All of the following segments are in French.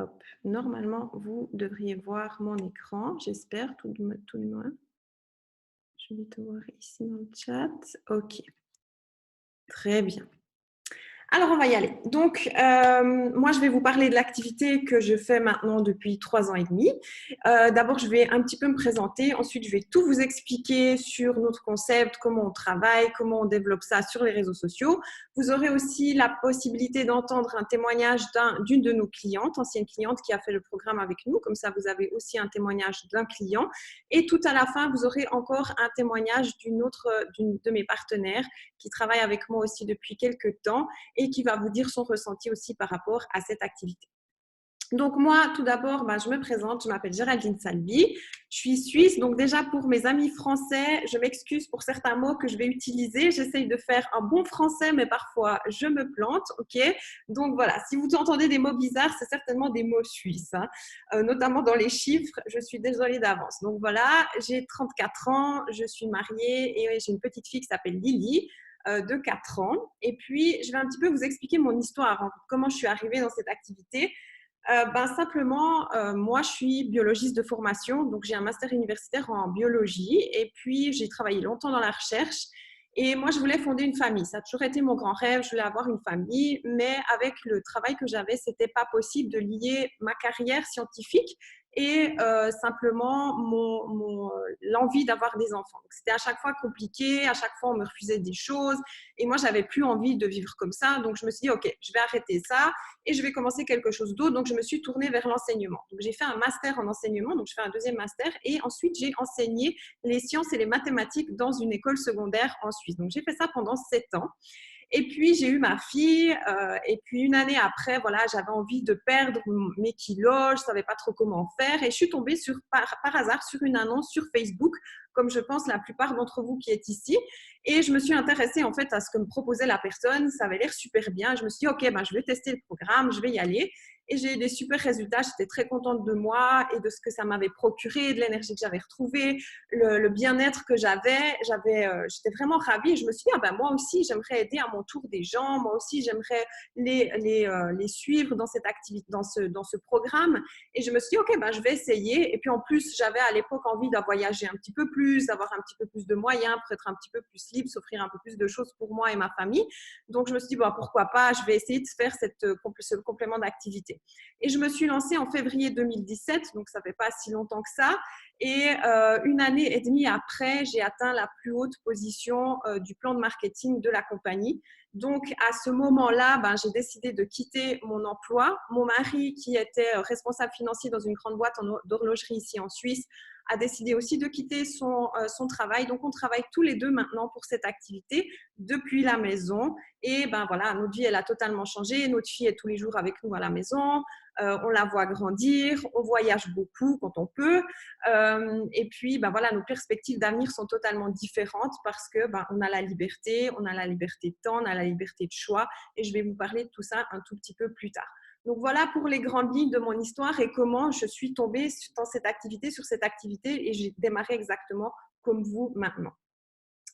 Hop, normalement, vous devriez voir mon écran, j'espère, tout de moins. Je vais te voir ici dans le chat. OK, très bien. Alors, on va y aller. Donc, moi, je vais vous parler de l'activité que je fais maintenant depuis 3 ans et demi. D'abord, je vais un petit peu me présenter. Ensuite, je vais tout vous expliquer sur notre concept, comment on travaille, comment on développe ça sur les réseaux sociaux. Vous aurez aussi la possibilité d'entendre un témoignage d'une de nos clientes, ancienne cliente qui a fait le programme avec nous. Comme ça, vous avez aussi un témoignage d'un client. Et tout à la fin, vous aurez encore un témoignage d'une de mes partenaires qui travaille avec moi aussi depuis quelques temps et qui va vous dire son ressenti aussi par rapport à cette activité. Donc moi, tout d'abord, je me présente, je m'appelle Géraldine Salby, je suis suisse, donc déjà pour mes amis français, je m'excuse pour certains mots que je vais utiliser, j'essaye de faire un bon français, mais parfois je me plante, ok? Donc voilà, si vous entendez des mots bizarres, c'est certainement des mots suisses, hein. Notamment dans les chiffres, je suis désolée d'avance. Donc voilà, j'ai 34 ans, je suis mariée et j'ai une petite fille qui s'appelle Lily, de 4 ans. Et puis, je vais un petit peu vous expliquer mon histoire, hein, comment je suis arrivée dans cette activité. Simplement, moi, je suis biologiste de formation, donc j'ai un master universitaire en biologie et puis j'ai travaillé longtemps dans la recherche. Et moi, je voulais fonder une famille. Ça a toujours été mon grand rêve. Je voulais avoir une famille, mais avec le travail que j'avais, c'était pas possible de lier ma carrière scientifique et simplement l'envie d'avoir des enfants. C'était à chaque fois compliqué, à chaque fois on me refusait des choses et moi j'avais plus envie de vivre comme ça. Donc je me suis dit ok, je vais arrêter ça et je vais commencer quelque chose d'autre. Donc je me suis tournée vers l'enseignement. Donc j'ai fait un master en enseignement, donc je fais un deuxième master et ensuite j'ai enseigné les sciences et les mathématiques dans une école secondaire en Suisse. Donc j'ai fait ça pendant 7 ans. Et puis, j'ai eu ma fille. Et puis, une année après, voilà, j'avais envie de perdre mes kilos. Je ne savais pas trop comment faire. Et je suis tombée par hasard sur une annonce sur Facebook, comme je pense la plupart d'entre vous qui êtes ici. Et je me suis intéressée en fait à ce que me proposait la personne. Ça avait l'air super bien. Je me suis dit, OK, je vais tester le programme, je vais y aller. Et j'ai eu des super résultats. J'étais très contente de moi et de ce que ça m'avait procuré, de l'énergie que j'avais retrouvée, le bien-être que j'étais vraiment ravie. Et je me suis dit, moi aussi, j'aimerais aider à mon tour des gens. Moi aussi, j'aimerais les suivre dans cette activité, dans ce programme. Et je me suis dit, OK, je vais essayer. Et puis en plus, j'avais à l'époque envie de voyager un petit peu plus, d'avoir un petit peu plus de moyens pour être un petit peu plus libre, s'offrir un peu plus de choses pour moi et ma famille. Donc je me suis dit, pourquoi pas, je vais essayer de faire ce complément d'activité. Et je me suis lancée en février 2017, donc ça ne fait pas si longtemps que ça. Et une année et demie après, j'ai atteint la plus haute position du plan de marketing de la compagnie. Donc, à ce moment-là, j'ai décidé de quitter mon emploi. Mon mari, qui était responsable financier dans une grande boîte d'horlogerie ici en Suisse, a décidé aussi de quitter son travail. Donc, on travaille tous les deux maintenant pour cette activité depuis la maison. Et voilà, notre vie, elle a totalement changé. Notre fille est tous les jours avec nous à la maison. On la voit grandir. On voyage beaucoup quand on peut. Et puis, voilà, nos perspectives d'avenir sont totalement différentes parce que on a la liberté de temps, on a la liberté de choix. Et je vais vous parler de tout ça un tout petit peu plus tard. Donc voilà pour les grandes lignes de mon histoire et comment je suis tombée sur cette activité et j'ai démarré exactement comme vous maintenant.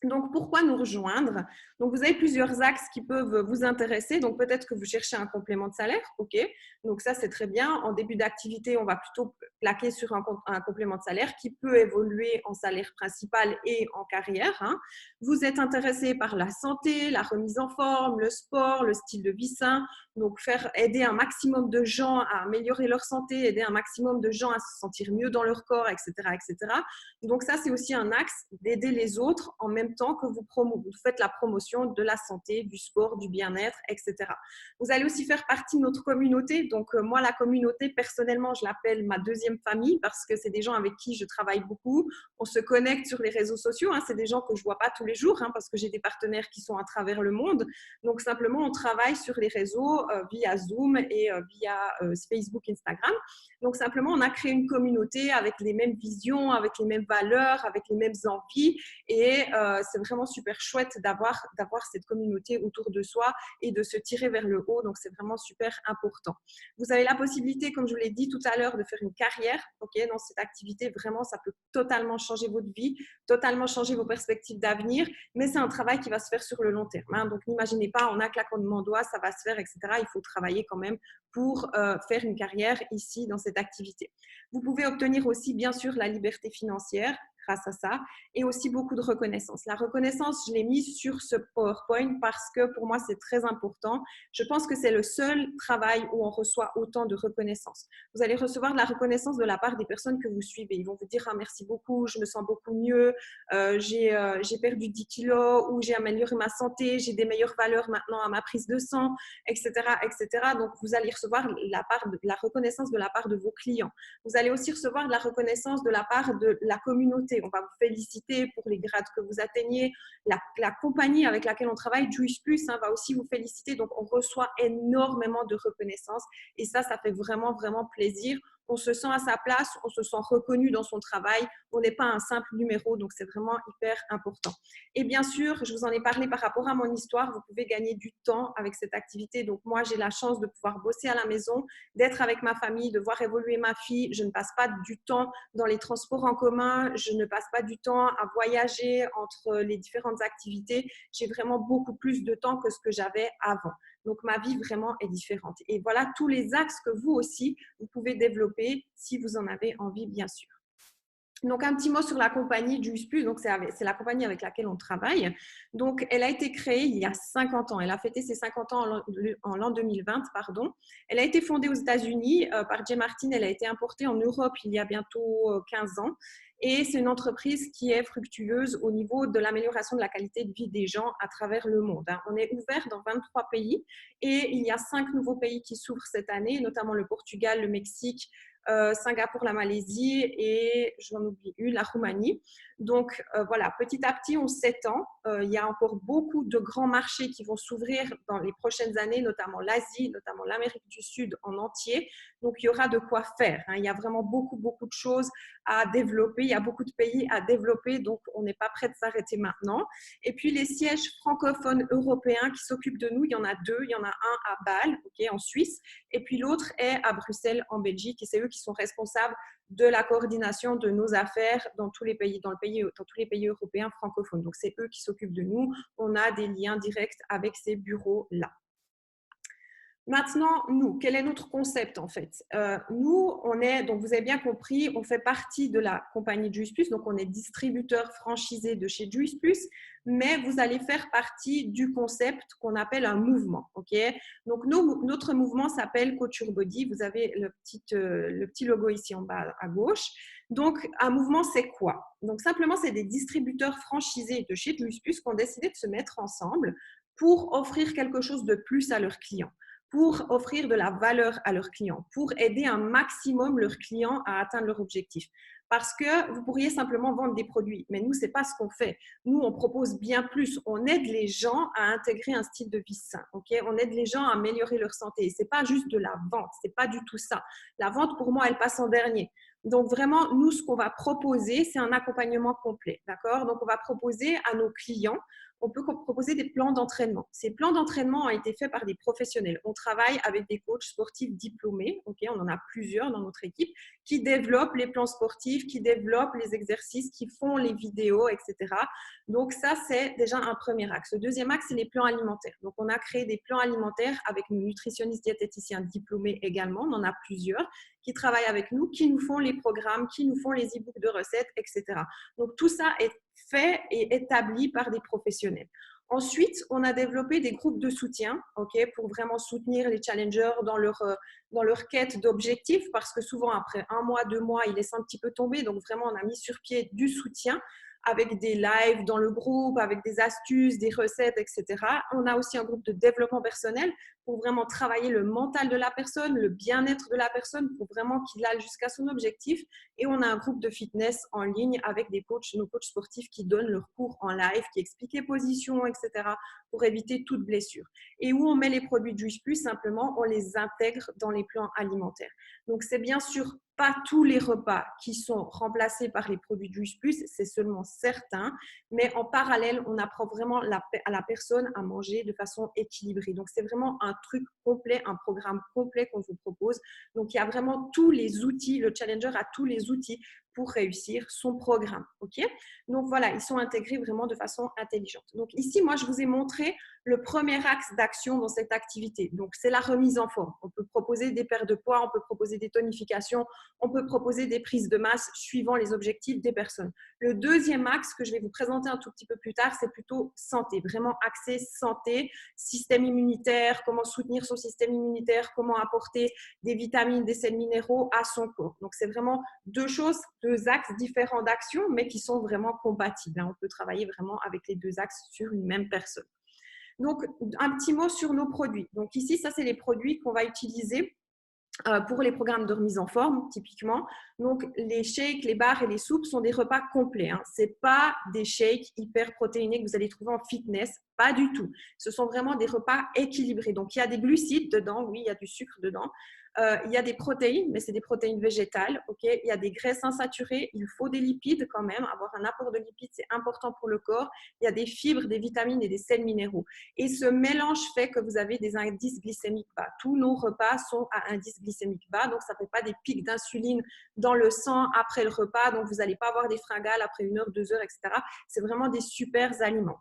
Donc, pourquoi nous rejoindre? Donc, vous avez plusieurs axes qui peuvent vous intéresser. Donc, peut-être que vous cherchez un complément de salaire. OK. Donc, ça, c'est très bien. En début d'activité, on va plutôt plaquer sur un complément de salaire qui peut évoluer en salaire principal et en carrière, hein. Vous êtes intéressé par la santé, la remise en forme, le sport, le style de vie sain. Donc, aider un maximum de gens à améliorer leur santé, aider un maximum de gens à se sentir mieux dans leur corps, etc., etc. Donc ça, c'est aussi un axe d'aider les autres en même temps que vous faites la promotion de la santé, du sport, du bien-être, etc. Vous allez aussi faire partie de notre communauté. Donc moi, la communauté, personnellement, je l'appelle ma deuxième famille parce que c'est des gens avec qui je travaille beaucoup. On se connecte sur les réseaux sociaux, hein. C'est des gens que je ne vois pas tous les jours, hein, parce que j'ai des partenaires qui sont à travers le monde. Donc simplement, on travaille sur les réseaux via Zoom et via Facebook, Instagram. Donc simplement, on a créé une communauté avec les mêmes visions, avec les mêmes valeurs, avec les mêmes envies. Et c'est vraiment super chouette d'avoir cette communauté autour de soi et de se tirer vers le haut. Donc, c'est vraiment super important. Vous avez la possibilité, comme je vous l'ai dit tout à l'heure, de faire une carrière dans cette activité. Vraiment, ça peut totalement changer votre vie, totalement changer vos perspectives d'avenir, mais c'est un travail qui va se faire sur le long terme. Hein. Donc, n'imaginez pas en un claquement de doigts, ça va se faire, etc. Il faut travailler quand même pour faire une carrière ici dans cette activité. Vous pouvez obtenir aussi, bien sûr, la liberté financière grâce à ça et aussi beaucoup de reconnaissance. La reconnaissance, je l'ai mise sur ce PowerPoint parce que pour moi, c'est très important. Je pense que c'est le seul travail où on reçoit autant de reconnaissance. Vous allez recevoir de la reconnaissance de la part des personnes que vous suivez. Ils vont vous dire « Ah, merci beaucoup, je me sens beaucoup mieux, j'ai perdu 10 kilos ou j'ai amélioré ma santé, j'ai des meilleures valeurs maintenant à ma prise de sang, etc. etc. » Donc, vous allez recevoir la reconnaissance de la part de vos clients. Vous allez aussi recevoir de la reconnaissance de la part de la communauté. On va vous féliciter pour les grades que vous atteignez. La compagnie avec laquelle on travaille, Juice Plus, va aussi vous féliciter. Donc, on reçoit énormément de reconnaissance et ça fait vraiment, vraiment plaisir. On se sent à sa place, on se sent reconnu dans son travail. On n'est pas un simple numéro, donc c'est vraiment hyper important. Et bien sûr, je vous en ai parlé par rapport à mon histoire, vous pouvez gagner du temps avec cette activité. Donc moi, j'ai la chance de pouvoir bosser à la maison, d'être avec ma famille, de voir évoluer ma fille. Je ne passe pas du temps dans les transports en commun, je ne passe pas du temps à voyager entre les différentes activités. J'ai vraiment beaucoup plus de temps que ce que j'avais avant. Donc, ma vie vraiment est différente. Et voilà tous les axes que vous aussi, vous pouvez développer si vous en avez envie, bien sûr. Donc, un petit mot sur la compagnie Juice Plus. Donc, c'est la compagnie avec laquelle on travaille. Donc, elle a été créée il y a 50 ans. Elle a fêté ses 50 ans en l'an 2020, pardon. Elle a été fondée aux États-Unis par Jay Martin. Elle a été importée en Europe il y a bientôt 15 ans. Et c'est une entreprise qui est fructueuse au niveau de l'amélioration de la qualité de vie des gens à travers le monde. On est ouvert dans 23 pays et il y a 5 nouveaux pays qui s'ouvrent cette année, notamment le Portugal, le Mexique, Singapour, la Malaisie et, j'en oublie une, la Roumanie. Donc, voilà, petit à petit, on s'étend. Il y a encore beaucoup de grands marchés qui vont s'ouvrir dans les prochaines années, notamment l'Asie, notamment l'Amérique du Sud en entier. Donc, il y aura de quoi faire. Il y a vraiment beaucoup, beaucoup de choses à développer. Il y a beaucoup de pays à développer, donc on n'est pas prêt de s'arrêter maintenant. Et puis, les sièges francophones européens qui s'occupent de nous, il y en a 2. Il y en a un à Bâle, en Suisse, et puis l'autre est à Bruxelles, en Belgique, et c'est eux qui sont responsables de la coordination de nos affaires dans tous les pays, dans tous les pays européens francophones. Donc, c'est eux qui s'occupent de nous. On a des liens directs avec ces bureaux-là. Maintenant, nous, quel est notre concept en fait? Nous, donc vous avez bien compris, on fait partie de la compagnie Juice Plus, donc on est distributeur franchisé de chez Juice Plus, mais vous allez faire partie du concept qu'on appelle un mouvement. Donc notre mouvement s'appelle Couture Body. Vous avez le petit logo ici en bas à gauche. Donc un mouvement, c'est quoi? Donc simplement, c'est des distributeurs franchisés de chez Juice Plus qui ont décidé de se mettre ensemble pour offrir quelque chose de plus à leurs clients, pour offrir de la valeur à leurs clients, pour aider un maximum leurs clients à atteindre leur objectif. Parce que vous pourriez simplement vendre des produits, mais nous, ce n'est pas ce qu'on fait. Nous, on propose bien plus. On aide les gens à intégrer un style de vie sain. On aide les gens à améliorer leur santé. Ce n'est pas juste de la vente, ce n'est pas du tout ça. La vente, pour moi, elle passe en dernier. Donc, vraiment, nous, ce qu'on va proposer, c'est un accompagnement complet. D'accord? Donc, on va proposer à nos clients, on peut proposer des plans d'entraînement. Ces plans d'entraînement ont été faits par des professionnels. On travaille avec des coachs sportifs diplômés, on en a plusieurs dans notre équipe, qui développent les plans sportifs, qui développent les exercices, qui font les vidéos, etc. Donc ça, c'est déjà un premier axe. Le deuxième axe, c'est les plans alimentaires. Donc on a créé des plans alimentaires avec nos nutritionnistes diététiciens diplômés également, on en a plusieurs, qui travaillent avec nous, qui nous font les programmes, qui nous font les e-books de recettes, etc. Donc tout ça est fait et établi par des professionnels. Ensuite, on a développé des groupes de soutien pour vraiment soutenir les challengers dans leur quête d'objectifs, parce que souvent, après 1 mois, 2 mois, ils laissent un petit peu tomber. Donc, vraiment, on a mis sur pied du soutien avec des lives dans le groupe, avec des astuces, des recettes, etc. On a aussi un groupe de développement personnel pour vraiment travailler le mental de la personne, le bien-être de la personne, pour vraiment qu'il aille jusqu'à son objectif. Et on a un groupe de fitness en ligne avec nos coachs sportifs qui donnent leurs cours en live, qui expliquent les positions, etc. pour éviter toute blessure. Et où on met les produits de Juice Plus, simplement, on les intègre dans les plans alimentaires. Donc, c'est bien sûr pas tous les repas qui sont remplacés par les produits Juice Plus, c'est seulement certains, mais en parallèle, on apprend vraiment à la personne à manger de façon équilibrée. Donc, c'est vraiment un truc complet, un programme complet qu'on vous propose. Donc, il y a vraiment tous les outils, le Challenger a tous les outils pour réussir son programme. Ok? Donc, voilà, ils sont intégrés vraiment de façon intelligente. Donc, ici, moi, je vous ai montré le premier axe d'action dans cette activité. Donc, c'est la remise en forme. On peut proposer des pertes de poids, on peut proposer des tonifications, on peut proposer des prises de masse suivant les objectifs des personnes. Le deuxième axe que je vais vous présenter un tout petit peu plus tard, c'est plutôt santé, vraiment axé santé, système immunitaire, comment soutenir son système immunitaire, comment apporter des vitamines, des sels minéraux à son corps. Donc, c'est vraiment deux choses, deux axes différents d'action, mais qui sont vraiment compatibles. On peut travailler vraiment avec les deux axes sur une même personne. Donc, un petit mot sur nos produits. Donc, ici, ça, c'est les produits qu'on va utiliser pour les programmes de remise en forme, typiquement. Donc, les shakes, les bars et les soupes sont des repas complets. Ce n'est pas des shakes hyper protéinés que vous allez trouver en fitness, pas du tout. Ce sont vraiment des repas équilibrés. Donc, il y a des glucides dedans, oui, il y a du sucre dedans. Il y a des protéines, mais c'est des protéines végétales. Okay, il y a des graisses insaturées. Il faut des lipides quand même. Avoir un apport de lipides, c'est important pour le corps. Il y a des fibres, des vitamines et des sels minéraux. Et ce mélange fait que vous avez des indices glycémiques bas. Tous nos repas sont à indice glycémique bas, donc ça ne fait pas des pics d'insuline dans le sang après le repas, donc vous n'allez pas avoir des fringales après 1 heure, 2 heures, etc. C'est vraiment des super aliments.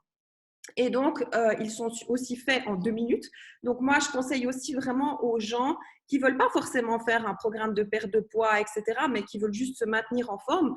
Et donc, ils sont aussi faits en 2 minutes. Donc, moi, je conseille aussi vraiment aux gens qui ne veulent pas forcément faire un programme de perte de poids, etc., mais qui veulent juste se maintenir en forme.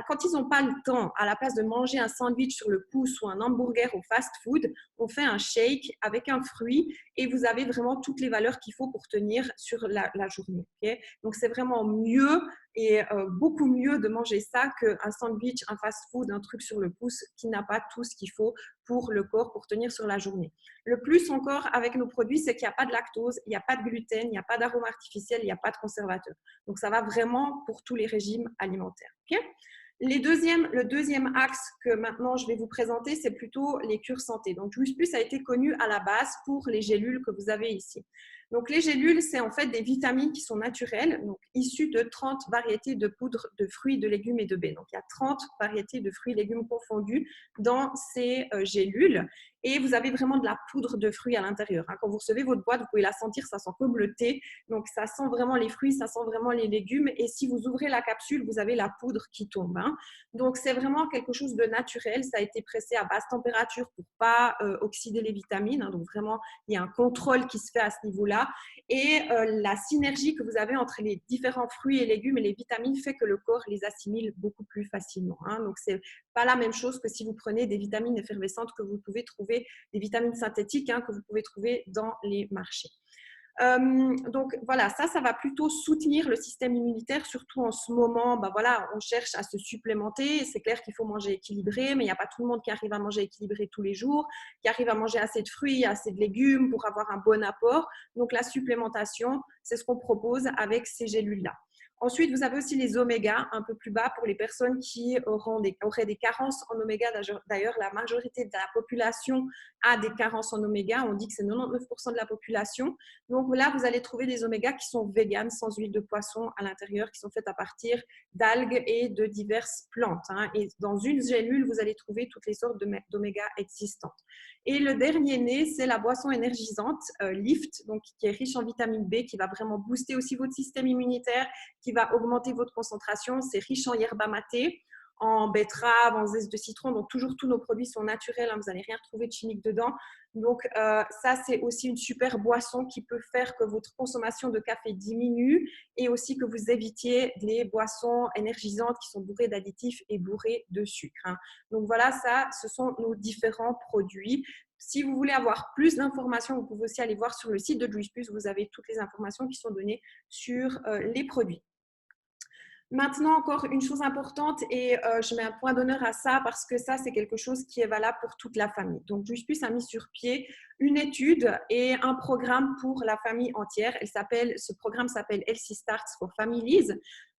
Quand ils n'ont pas le temps, à la place de manger un sandwich sur le pouce ou un hamburger au fast-food, on fait un shake avec un fruit et vous avez vraiment toutes les valeurs qu'il faut pour tenir sur la journée. Okay? Donc, c'est vraiment mieux et beaucoup mieux de manger ça qu'un sandwich, un fast-food, un truc sur le pouce qui n'a pas tout ce qu'il faut pour le corps pour tenir sur la journée. Le plus encore avec nos produits, c'est qu'il n'y a pas de lactose, il n'y a pas de gluten, il n'y a pas d'arôme artificiel, il n'y a pas de conservateur. Donc, ça va vraiment pour tous les régimes alimentaires. Okay? Le deuxième axe que maintenant je vais vous présenter, c'est plutôt les cures santé. Donc, Juice Plus a été connu à la base pour les gélules que vous avez ici. Donc, les gélules, c'est en fait des vitamines qui sont naturelles, donc issues de 30 variétés de poudre de fruits, de légumes et de baies. Donc, il y a 30 variétés de fruits et légumes confondus dans ces gélules. Et vous avez vraiment de la poudre de fruits à l'intérieur. Quand vous recevez votre boîte, vous pouvez la sentir, ça sent comme le thé. Donc, ça sent vraiment les fruits, ça sent vraiment les légumes. Et si vous ouvrez la capsule, vous avez la poudre qui tombe. Donc, c'est vraiment quelque chose de naturel. Ça a été pressé à basse température pour ne pas oxyder les vitamines. Donc, vraiment, il y a un contrôle qui se fait à ce niveau-là. Et la synergie que vous avez entre les différents fruits et légumes et les vitamines fait que le corps les assimile beaucoup plus facilement. Donc, ce n'est pas la même chose que si vous prenez des vitamines effervescentes que vous pouvez trouver, des vitamines synthétiques que vous pouvez trouver dans les marchés. Donc voilà, ça va plutôt soutenir le système immunitaire, surtout en ce moment. Voilà, on cherche à se supplémenter. C'est clair qu'il faut manger équilibré, mais il n'y a pas tout le monde qui arrive à manger équilibré tous les jours, qui arrive à manger assez de fruits, assez de légumes pour avoir un bon apport. Donc la supplémentation, c'est ce qu'on propose avec ces gélules-là. Ensuite, vous avez aussi les omégas un peu plus bas pour les personnes qui auraient des carences en oméga. D'ailleurs, la majorité de la population a des carences en oméga. On dit que c'est 99% de la population. Donc là, vous allez trouver des omégas qui sont véganes, sans huile de poisson à l'intérieur, qui sont faites à partir d'algues et de diverses plantes. Et dans une gélule, vous allez trouver toutes les sortes d'oméga existantes. Et le dernier né, c'est la boisson énergisante Lift, donc qui est riche en vitamine B, qui va vraiment booster aussi votre système immunitaire, qui va augmenter votre concentration. C'est riche en yerba maté, en betterave, en zeste de citron. Donc, toujours, tous nos produits sont naturels. Vous n'allez rien retrouver de chimique dedans. Donc, ça, c'est aussi une super boisson qui peut faire que votre consommation de café diminue et aussi que vous évitiez les boissons énergisantes qui sont bourrées d'additifs et bourrées de sucre. Donc, voilà, ça, ce sont nos différents produits. Si vous voulez avoir plus d'informations, vous pouvez aussi aller voir sur le site de Juice Plus. Vous avez toutes les informations qui sont données sur les produits. Maintenant, encore une chose importante, et je mets un point d'honneur à ça parce que ça, c'est quelque chose qui est valable pour toute la famille. Donc, Juice Plus a mis sur pied une étude et un programme pour la famille entière. Ce programme s'appelle Healthy Starts for Families.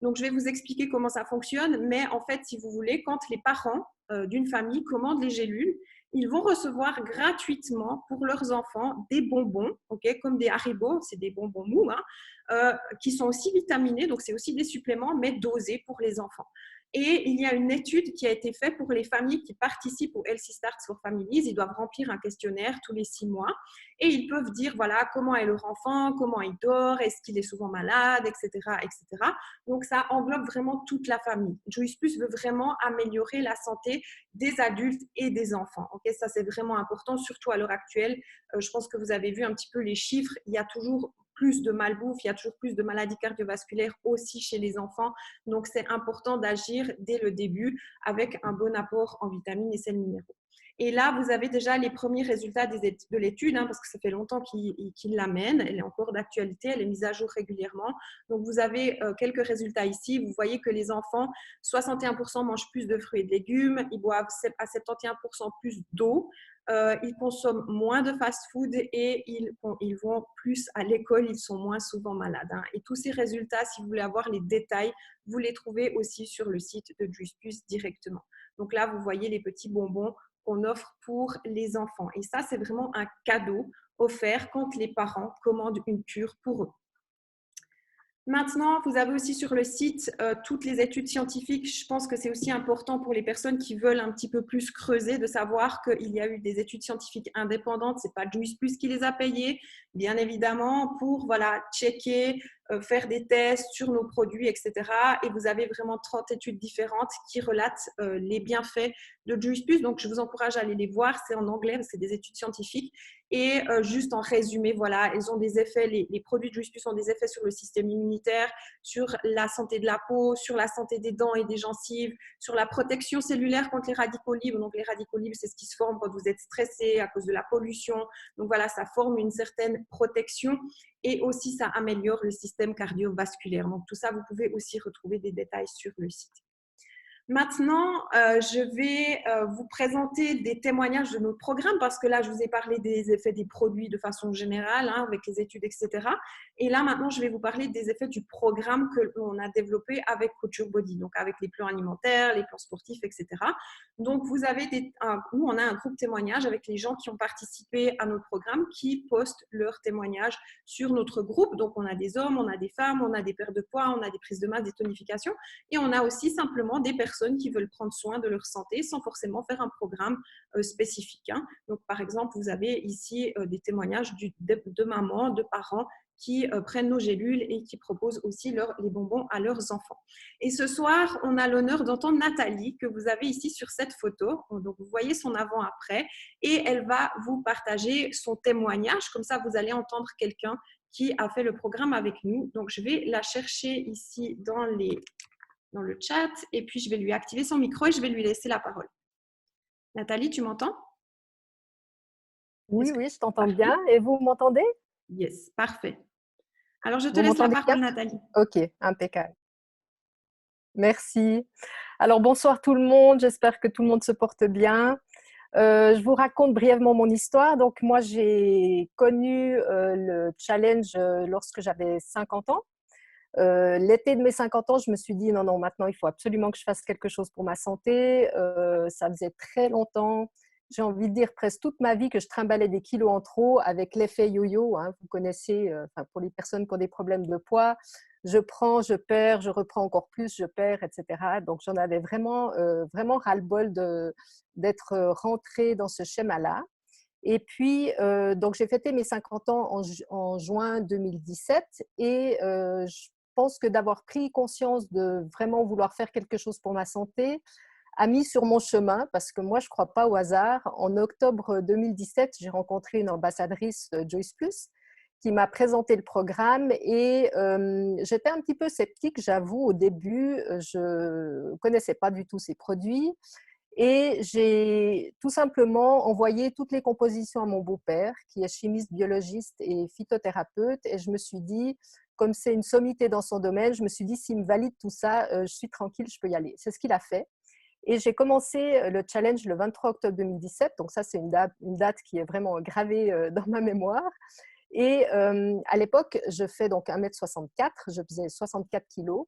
Donc, je vais vous expliquer comment ça fonctionne. Mais en fait, si vous voulez, quand les parents d'une famille commandent les gélules, ils vont recevoir gratuitement pour leurs enfants des bonbons, comme des Haribo, c'est des bonbons mous, hein, qui sont aussi vitaminés, donc c'est aussi des suppléments, mais dosés pour les enfants. Et il y a une étude qui a été faite pour les familles qui participent au Healthy Start for Families. Ils doivent remplir un questionnaire tous les 6 mois et ils peuvent dire voilà comment est leur enfant, comment il dort, est-ce qu'il est souvent malade, etc., etc. Donc ça englobe vraiment toute la famille. Joyce Plus veut vraiment améliorer la santé des adultes et des enfants. Ça c'est vraiment important, surtout à l'heure actuelle. Je pense que vous avez vu un petit peu les chiffres. Il y a toujours plus de malbouffe, il y a toujours plus de maladies cardiovasculaires aussi chez les enfants. Donc, c'est important d'agir dès le début avec un bon apport en vitamines et sels minéraux. Et là, vous avez déjà les premiers résultats de l'étude, parce que ça fait longtemps qu'il l'amène. Elle est encore d'actualité, elle est mise à jour régulièrement. Donc, vous avez quelques résultats ici. Vous voyez que les enfants, 61% mangent plus de fruits et de légumes, ils boivent à 71% plus d'eau, ils consomment moins de fast-food et ils vont plus à l'école, ils sont moins souvent malades. Et tous ces résultats, si vous voulez avoir les détails, vous les trouvez aussi sur le site de Juice Plus directement. Donc là, vous voyez les petits bonbons qu'on offre pour les enfants. Et ça, c'est vraiment un cadeau offert quand les parents commandent une cure pour eux. Maintenant, vous avez aussi sur le site toutes les études scientifiques. Je pense que c'est aussi important pour les personnes qui veulent un petit peu plus creuser de savoir qu'il y a eu des études scientifiques indépendantes. Ce n'est pas Juice Plus qui les a payées, bien évidemment, pour checker, faire des tests sur nos produits, etc. Et vous avez vraiment 30 études différentes qui relatent les bienfaits de Juice Plus. Donc, je vous encourage à aller les voir. C'est en anglais, c'est des études scientifiques. Et juste en résumé, voilà, ils ont des effets, les produits de Juice Plus ont des effets sur le système immunitaire, sur la santé de la peau, sur la santé des dents et des gencives, sur la protection cellulaire contre les radicaux libres. Donc, les radicaux libres, c'est ce qui se forme quand vous êtes stressé à cause de la pollution. Donc, voilà, ça forme une certaine protection et aussi, ça améliore le système cardiovasculaire. Donc, tout ça, vous pouvez aussi retrouver des détails sur le site. Maintenant, je vais vous présenter des témoignages de notre programme parce que là, je vous ai parlé des effets des produits de façon générale, avec les études, etc. Et là, maintenant, je vais vous parler des effets du programme que l'on a développé avec Couture Body, donc avec les plans alimentaires, les plans sportifs, etc. Donc, vous avez nous, on a un groupe témoignage avec les gens qui ont participé à notre programme qui postent leurs témoignages sur notre groupe. Donc, on a des hommes, on a des femmes, on a des pertes de poids, on a des prises de masse, des tonifications. Et on a aussi simplement des personnes qui veulent prendre soin de leur santé sans forcément faire un programme spécifique. Donc, par exemple, vous avez ici des témoignages de mamans, de parents qui prennent nos gélules et qui proposent aussi les bonbons à leurs enfants. Et ce soir, on a l'honneur d'entendre Nathalie, que vous avez ici sur cette photo. Donc, vous voyez son avant-après et elle va vous partager son témoignage. Comme ça, vous allez entendre quelqu'un qui a fait le programme avec nous. Donc, je vais la chercher ici dans le chat et puis je vais lui activer son micro et je vais lui laisser la parole. Nathalie, tu m'entends? Oui, oui, je t'entends bien. Et vous m'entendez? Yes, parfait. Alors, je te Vous laisse la m'entendez bien? parole, Nathalie. Ok, impeccable. Merci. Alors, bonsoir tout le monde. J'espère que tout le monde se porte bien. Je vous raconte brièvement mon histoire. Donc, moi, j'ai connu le challenge lorsque j'avais 50 ans. L'été de mes 50 ans, je me suis dit non, non, maintenant, il faut absolument que je fasse quelque chose pour ma santé. Ça faisait très longtemps, j'ai envie de dire presque toute ma vie, que je trimballais des kilos en trop avec l'effet yo-yo. Vous connaissez, pour les personnes qui ont des problèmes de poids, je prends, je perds, je reprends encore plus, je perds, etc. Donc, j'en avais vraiment, vraiment ras-le-bol d'être rentrée dans ce schéma-là. Et puis, donc j'ai fêté mes 50 ans en juin 2017 et je pense que d'avoir pris conscience de vraiment vouloir faire quelque chose pour ma santé a mis sur mon chemin, parce que moi, je ne crois pas au hasard. En octobre 2017, j'ai rencontré une ambassadrice Joyce Plus qui m'a présenté le programme et j'étais un petit peu sceptique, j'avoue, au début. Je ne connaissais pas du tout ces produits. Et j'ai tout simplement envoyé toutes les compositions à mon beau-père, qui est chimiste, biologiste et phytothérapeute. Et je me suis dit, comme c'est une sommité dans son domaine, je me suis dit, s'il me valide tout ça, je suis tranquille, je peux y aller. C'est ce qu'il a fait. Et j'ai commencé le challenge le 23 octobre 2017. Donc ça, c'est une date qui est vraiment gravée dans ma mémoire. Et à l'époque, je fais donc 1,64 m, je faisais 64 kilos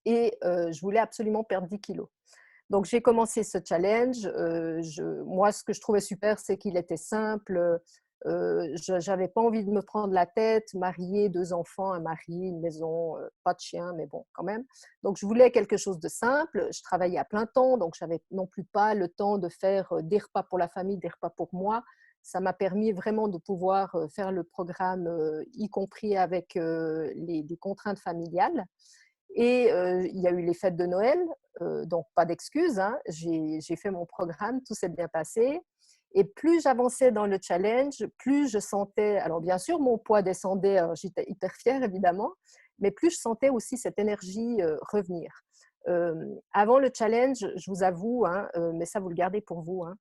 et je voulais absolument perdre 10 kilos. Donc, j'ai commencé ce challenge. Moi, ce que je trouvais super, c'est qu'il était simple. Je n'avais pas envie de me prendre la tête, mariée, 2 enfants, un mari, une maison, pas de chien, mais bon, quand même. Donc, je voulais quelque chose de simple. Je travaillais à plein temps, donc je n'avais non plus pas le temps de faire des repas pour la famille, des repas pour moi. Ça m'a permis vraiment de pouvoir faire le programme, y compris avec les contraintes familiales. Et il y a eu les fêtes de Noël, donc pas d'excuses, hein. J'ai fait mon programme, tout s'est bien passé. Et plus j'avançais dans le challenge, plus je sentais, alors bien sûr, mon poids descendait, j'étais hyper fière évidemment, mais plus je sentais aussi cette énergie revenir. Avant le challenge, je vous avoue, hein, mais ça vous le gardez pour vous, hein,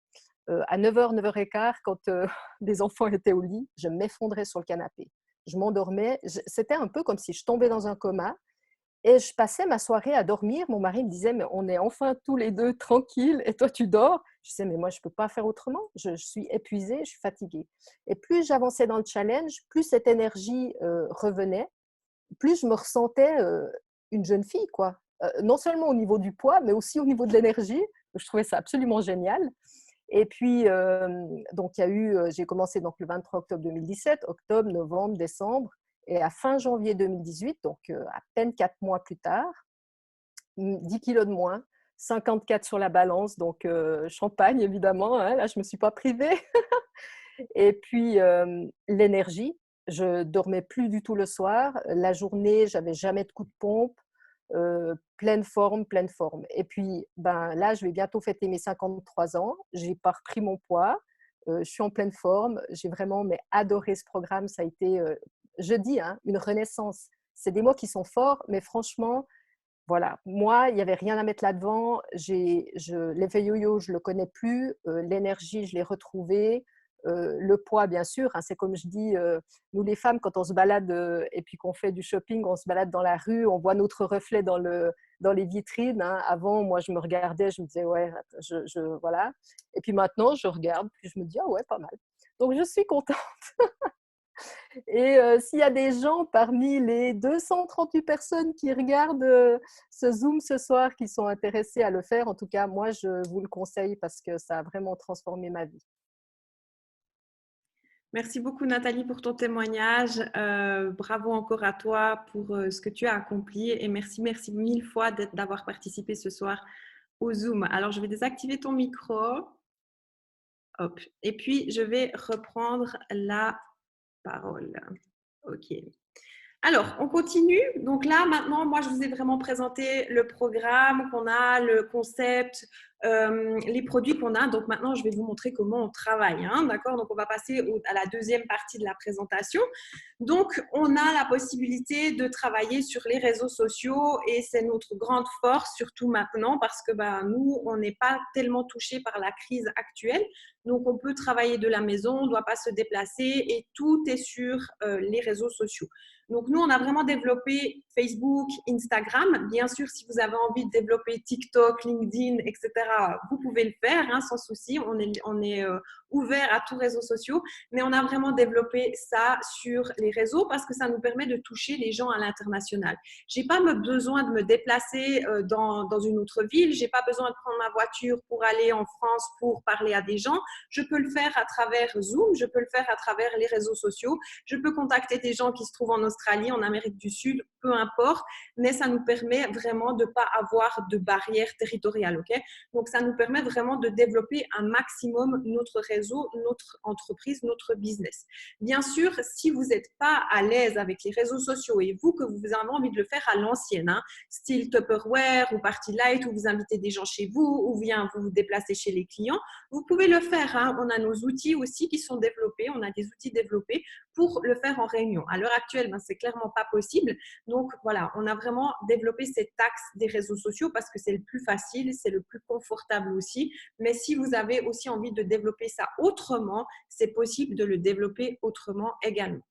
à 9h, 9h15, quand les enfants étaient au lit, je m'effondrais sur le canapé. Je m'endormais, c'était un peu comme si je tombais dans un coma. Et je passais ma soirée à dormir. Mon mari me disait: «Mais on est enfin tous les 2 tranquilles et toi tu dors?» Je disais: «Mais moi je ne peux pas faire autrement. Je suis épuisée, je suis fatiguée». Et plus j'avançais dans le challenge, plus cette énergie, revenait, plus je me ressentais, une jeune fille quoi. Non seulement au niveau du poids, mais aussi au niveau de l'énergie. Je trouvais ça absolument génial. Et puis, donc il y a eu, j'ai commencé donc le 23 octobre 2017, octobre, novembre, décembre, et à fin janvier 2018, donc à peine 4 mois plus tard, 10 kilos de moins, 54 sur la balance, donc champagne évidemment, hein, là je ne me suis pas privée. Et puis l'énergie, je dormais plus du tout le soir. La journée, j'avais jamais de coup de pompe. Pleine forme, pleine forme. Et puis, ben, là, je vais bientôt fêter mes 53 ans. J'ai pas repris mon poids. Je suis en pleine forme. J'ai vraiment mais, adoré ce programme. Ça a été, je dis, hein, une renaissance. C'est des mots qui sont forts, mais franchement, voilà. Moi, il n'y avait rien à mettre là-devant. L'effet yo-yo, je ne le connais plus. L'énergie, je l'ai retrouvée. Le poids, bien sûr, hein, c'est comme je dis, nous les femmes, quand on se balade et puis qu'on fait du shopping, on se balade dans la rue, on voit notre reflet dans les vitrines. Hein. Avant, moi, je me regardais, je me disais, ouais, voilà. Et puis maintenant, je regarde, puis je me dis, ah ouais, pas mal. Donc, je suis contente. Et s'il y a des gens parmi les 238 personnes qui regardent ce Zoom ce soir qui sont intéressés à le faire, en tout cas, moi, je vous le conseille parce que ça a vraiment transformé ma vie. Merci beaucoup Nathalie pour ton témoignage. Bravo encore à toi pour ce que tu as accompli et merci, merci mille fois d'avoir participé ce soir au Zoom. Alors, je vais désactiver ton micro. Hop. Et puis, je vais reprendre la parole. OK. Alors, on continue. Donc là, maintenant, moi, je vous ai vraiment présenté le programme qu'on a, le concept, les produits qu'on a. Donc maintenant, je vais vous montrer comment on travaille. Hein, d'accord? Donc, on va passer à la deuxième partie de la présentation. Donc, on a la possibilité de travailler sur les réseaux sociaux et c'est notre grande force, surtout maintenant, parce que nous, on n'est pas tellement touchés par la crise actuelle. Donc, on peut travailler de la maison, on ne doit pas se déplacer et tout est sur les réseaux sociaux. Donc, nous, on a vraiment développé Facebook, Instagram. Bien sûr, si vous avez envie de développer TikTok, LinkedIn, etc., vous pouvez le faire hein, sans souci. On est ouvert à tous les réseaux sociaux, mais on a vraiment développé ça sur les réseaux parce que ça nous permet de toucher les gens à l'international. Je n'ai pas besoin de me déplacer dans une autre ville. Je n'ai pas besoin de prendre ma voiture pour aller en France pour parler à des gens. Je peux le faire à travers Zoom. Je peux le faire à travers les réseaux sociaux. Je peux contacter des gens qui se trouvent en Australie, en Amérique du Sud, peu importe, mais ça nous permet vraiment de ne pas avoir de barrières territoriales. Okay? Donc, ça nous permet vraiment de développer un maximum notre réseau, notre entreprise, notre business. Bien sûr, si vous n'êtes pas à l'aise avec les réseaux sociaux et vous, que vous avez envie de le faire à l'ancienne, hein, style Tupperware ou Party Light, où vous invitez des gens chez vous ou bien vous vous déplacez chez les clients, vous pouvez le faire. Hein. On a nos outils aussi qui sont développés. On a des outils développés pour le faire en réunion. À l'heure actuelle, c'est clairement pas possible. Donc, voilà, on a vraiment développé cette axe des réseaux sociaux parce que c'est le plus facile, c'est le plus confortable aussi. Mais si vous avez aussi envie de développer ça autrement, c'est possible de le développer autrement également.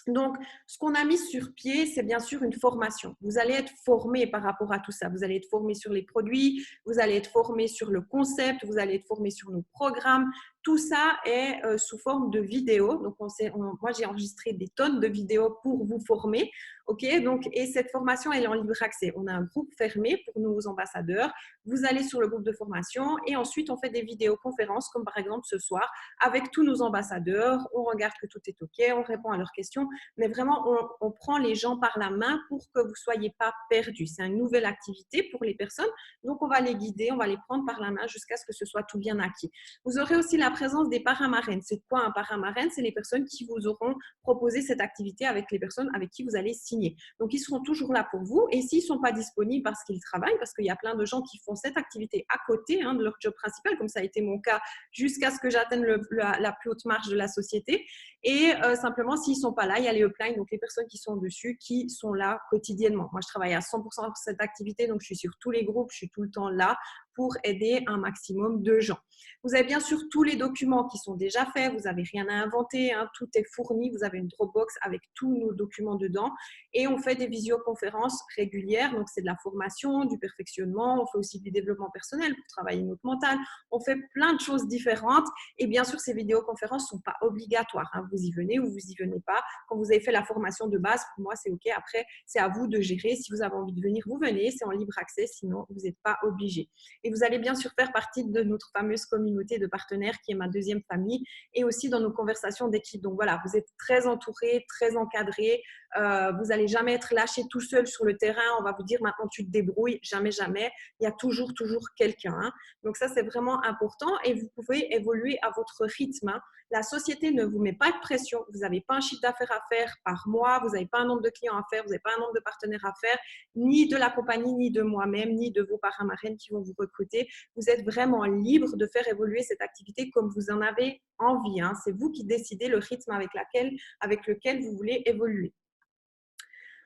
Donc, ce qu'on a mis sur pied, c'est bien sûr une formation. Vous allez être formé par rapport à tout ça. Vous allez être formé sur les produits, vous allez être formé sur le concept, vous allez être formé sur nos programmes. Tout ça est sous forme de vidéo. Donc, moi, j'ai enregistré des tonnes de vidéos pour vous former. OK, donc, et cette formation, elle est en libre accès. On a un groupe fermé pour nos ambassadeurs. Vous allez sur le groupe de formation et ensuite, on fait des vidéoconférences, comme par exemple ce soir, avec tous nos ambassadeurs. On regarde que tout est OK, on répond à leurs questions, mais vraiment, on prend les gens par la main pour que vous ne soyez pas perdus. C'est une nouvelle activité pour les personnes, donc on va les guider, on va les prendre par la main jusqu'à ce que ce soit tout bien acquis. Vous aurez aussi la présence des paramarraines. C'est quoi un paramarraine? C'est les personnes qui vous auront proposé cette activité avec les personnes avec qui vous allez signer. Donc, ils seront toujours là pour vous. Et s'ils ne sont pas disponibles parce qu'ils travaillent, parce qu'il y a plein de gens qui font cette activité à côté de leur job principal, comme ça a été mon cas, jusqu'à ce que j'atteigne la plus haute marge de la société. Et simplement, s'ils ne sont pas là, il y a les uplines, donc les personnes qui sont dessus, qui sont là quotidiennement. Moi, je travaille à 100% sur cette activité, donc je suis sur tous les groupes, je suis tout le temps là pour aider un maximum de gens. Vous avez bien sûr tous les documents qui sont déjà faits, vous n'avez rien à inventer, tout est fourni, vous avez une Dropbox avec tous nos documents dedans et on fait des visioconférences régulières, donc c'est de la formation, du perfectionnement, on fait aussi du développement personnel pour travailler notre mental, on fait plein de choses différentes et bien sûr ces vidéoconférences ne sont pas obligatoires, vous y venez ou vous y venez pas. Quand vous avez fait la formation de base, pour moi c'est OK, après c'est à vous de gérer, si vous avez envie de venir, vous venez, c'est en libre accès, sinon vous n'êtes pas obligé. Et vous allez bien sûr faire partie de notre fameuse communauté de partenaires qui est ma deuxième famille et aussi dans nos conversations d'équipe. Donc voilà, vous êtes très entourés, très encadrés. Vous n'allez jamais être lâché tout seul sur le terrain. On va vous dire maintenant tu te débrouilles. Jamais, jamais. Il y a toujours quelqu'un. Donc ça, c'est vraiment important et vous pouvez évoluer à votre rythme. La société ne vous met pas de pression. Vous n'avez pas un chiffre d'affaires à faire par mois. Vous n'avez pas un nombre de clients à faire. Vous n'avez pas un nombre de partenaires à faire, ni de la compagnie, ni de moi-même, ni de vos paramarraines qui vont vous recruter. Vous êtes vraiment libre de faire évoluer cette activité comme vous en avez envie. C'est vous qui décidez le rythme avec lequel vous voulez évoluer.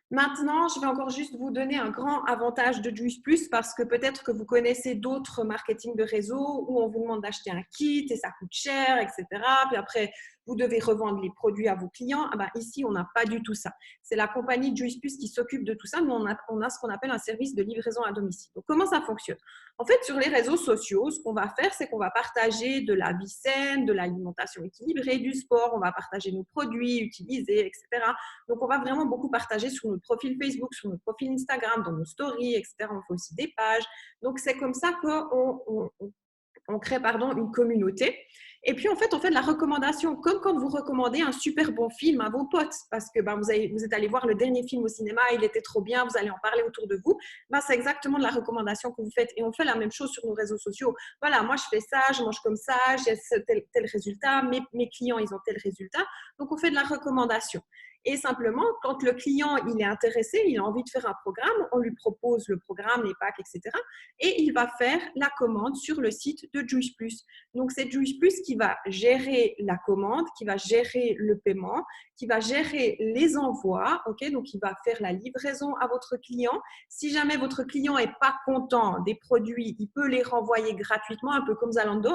Maintenant, je vais encore juste vous donner un grand avantage de Juice Plus parce que peut-être que vous connaissez d'autres marketing de réseau où on vous demande d'acheter un kit et ça coûte cher, etc. Puis après, vous devez revendre les produits à vos clients. Ici, on n'a pas du tout ça. C'est la compagnie Juice Plus qui s'occupe de tout ça. Nous, on a ce qu'on appelle un service de livraison à domicile. Donc, comment ça fonctionne? En fait, sur les réseaux sociaux, ce qu'on va faire, c'est qu'on va partager de la vie saine, de l'alimentation équilibrée, du sport. On va partager nos produits utilisés, etc. Donc, on va vraiment beaucoup partager sur notre profil Facebook, sur notre profil Instagram, dans nos stories, etc. On fait aussi des pages. Donc, c'est comme ça qu'on crée une communauté. Et puis, en fait, on fait de la recommandation, comme quand vous recommandez un super bon film à vos potes, parce que vous êtes allé voir le dernier film au cinéma, il était trop bien, vous allez en parler autour de vous. C'est exactement de la recommandation que vous faites. Et on fait la même chose sur nos réseaux sociaux. Voilà, moi, je fais ça, je mange comme ça, j'ai tel résultat, mes clients, ils ont tel résultat. Donc, on fait de la recommandation. Et simplement, quand le client il est intéressé, il a envie de faire un programme, on lui propose le programme, les packs, etc. Et il va faire la commande sur le site de Juice Plus. Donc, c'est Juice Plus qui va gérer la commande, qui va gérer le paiement, qui va gérer les envois. Okay, donc, il va faire la livraison à votre client. Si jamais votre client n'est pas content des produits, il peut les renvoyer gratuitement, un peu comme Zalando.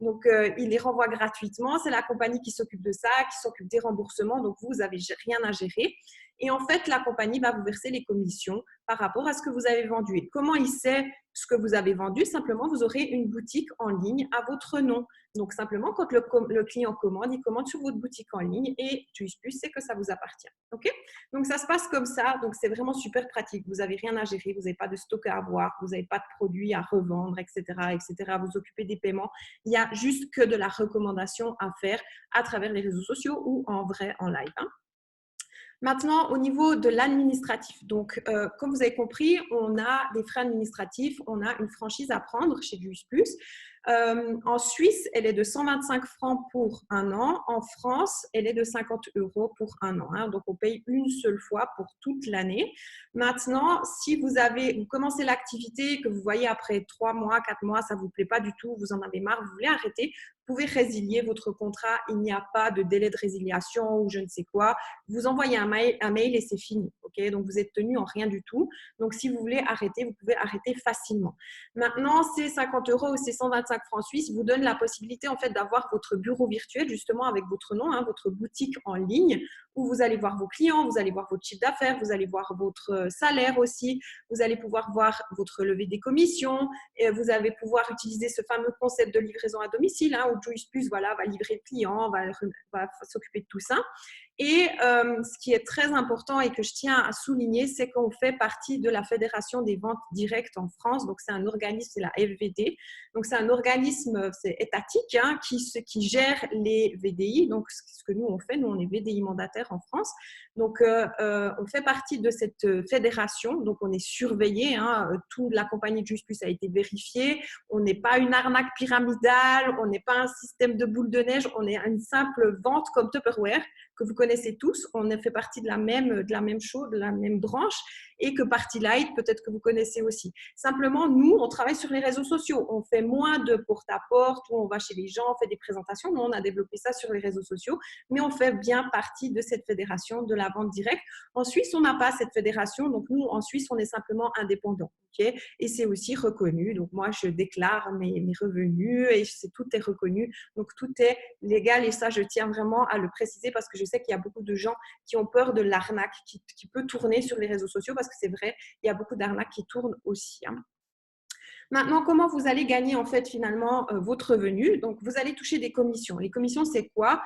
Donc, il les renvoie gratuitement. C'est la compagnie qui s'occupe de ça, qui s'occupe des remboursements. Donc, vous n'avez rien à gérer. Et en fait, la compagnie va vous verser les commissions par rapport à ce que vous avez vendu. Et comment il sait ce que vous avez vendu? Simplement, vous aurez une boutique en ligne à votre nom. Donc, simplement, quand le client commande, il commande sur votre boutique en ligne et Juice Plus sait que ça vous appartient. Okay? Donc, ça se passe comme ça. Donc, c'est vraiment super pratique. Vous n'avez rien à gérer. Vous n'avez pas de stock à avoir. Vous n'avez pas de produits à revendre, etc., etc. Vous occupez des paiements. Il n'y a juste que de la recommandation à faire à travers les réseaux sociaux ou en vrai, en live. Maintenant, au niveau de l'administratif, donc comme vous avez compris, on a des frais administratifs, on a une franchise à prendre chez Juice Plus. En Suisse, elle est de 125 francs pour un an. En France, elle est de 50 € pour un an. Donc, on paye une seule fois pour toute l'année. Maintenant, si vous commencez l'activité, que vous voyez après 3 mois, 4 mois, ça ne vous plaît pas du tout, vous en avez marre, vous voulez arrêter, vous pouvez résilier votre contrat. Il n'y a pas de délai de résiliation ou je ne sais quoi. Vous envoyez un mail et c'est fini. Okay, donc, vous êtes tenu en rien du tout. Donc, si vous voulez arrêter, vous pouvez arrêter facilement. Maintenant, ces 50 € ou ces 125 francs suisses vous donnent la possibilité en fait d'avoir votre bureau virtuel justement avec votre nom, votre boutique en ligne où vous allez voir vos clients, vous allez voir votre chiffre d'affaires, vous allez voir votre salaire aussi, vous allez pouvoir voir votre levée des commissions, et vous allez pouvoir utiliser ce fameux concept de livraison à domicile, hein, où Juice Plus voilà, va livrer le client, va s'occuper de tout ça. Et ce qui est très important et que je tiens à souligner, c'est qu'on fait partie de la Fédération des ventes directes en France. Donc, c'est un organisme, c'est la FVD. Donc, c'est un organisme étatique hein, qui gère les VDI. Donc, ce que nous, on fait, nous, on est VDI mandataire en France. Donc, on fait partie de cette fédération. Donc, on est surveillé. Hein, toute la compagnie de Juice Plus a été vérifiée. On n'est pas une arnaque pyramidale. On n'est pas un système de boule de neige. On est une simple vente comme Tupperware que vous connaissez tous. On fait partie de la même chose, de la même branche, et que Party Light, peut-être que vous connaissez aussi. Simplement, nous, on travaille sur les réseaux sociaux. On fait moins de porte-à-porte, où on va chez les gens, on fait des présentations. Nous, on a développé ça sur les réseaux sociaux, mais on fait bien partie de cette fédération de la vente directe. En Suisse, on n'a pas cette fédération. Donc, nous, en Suisse, on est simplement indépendants. Okay, et c'est aussi reconnu. Donc, moi, je déclare mes revenus et tout est reconnu. Donc, tout est légal et ça, je tiens vraiment à le préciser parce que je sais qu'il y a beaucoup de gens qui ont peur de l'arnaque qui peut tourner sur les réseaux sociaux parce que c'est vrai, il y a beaucoup d'arnaques qui tournent aussi. Hein. Maintenant, comment vous allez gagner en fait finalement votre revenu? Donc, vous allez toucher des commissions. Les commissions, c'est quoi?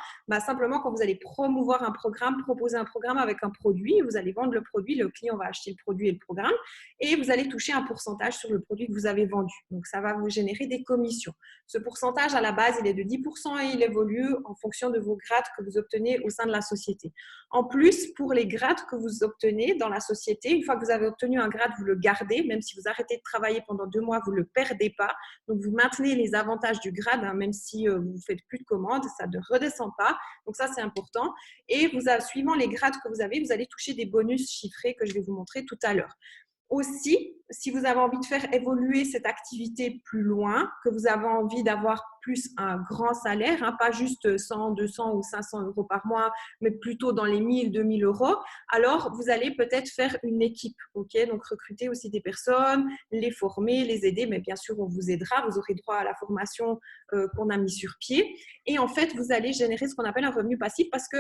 Simplement, quand vous allez promouvoir un programme, proposer un programme avec un produit, vous allez vendre le produit, le client va acheter le produit et le programme, et vous allez toucher un pourcentage sur le produit que vous avez vendu. Donc, ça va vous générer des commissions. Ce pourcentage, à la base, il est de 10% et il évolue en fonction de vos grades que vous obtenez au sein de la société. En plus, pour les grades que vous obtenez dans la société, une fois que vous avez obtenu un grade, vous le gardez, même si vous arrêtez de travailler pendant 2 mois, vous ne le perdez pas. Donc, vous maintenez les avantages du grade, hein, même si vous ne faites plus de commandes, ça ne redescend pas. Donc, ça, c'est important. Et suivant les grades que vous avez, vous allez toucher des bonus chiffrés que je vais vous montrer tout à l'heure. Aussi, si vous avez envie de faire évoluer cette activité plus loin, que vous avez envie d'avoir plus un grand salaire, hein, pas juste 100, 200 ou 500 euros par mois, mais plutôt dans les 1000, 2000 euros, alors vous allez peut-être faire une équipe, ok? Donc recruter aussi des personnes, les former, les aider, mais bien sûr on vous aidera, vous aurez droit à la formation qu'on a mis sur pied. Et en fait, vous allez générer ce qu'on appelle un revenu passif parce que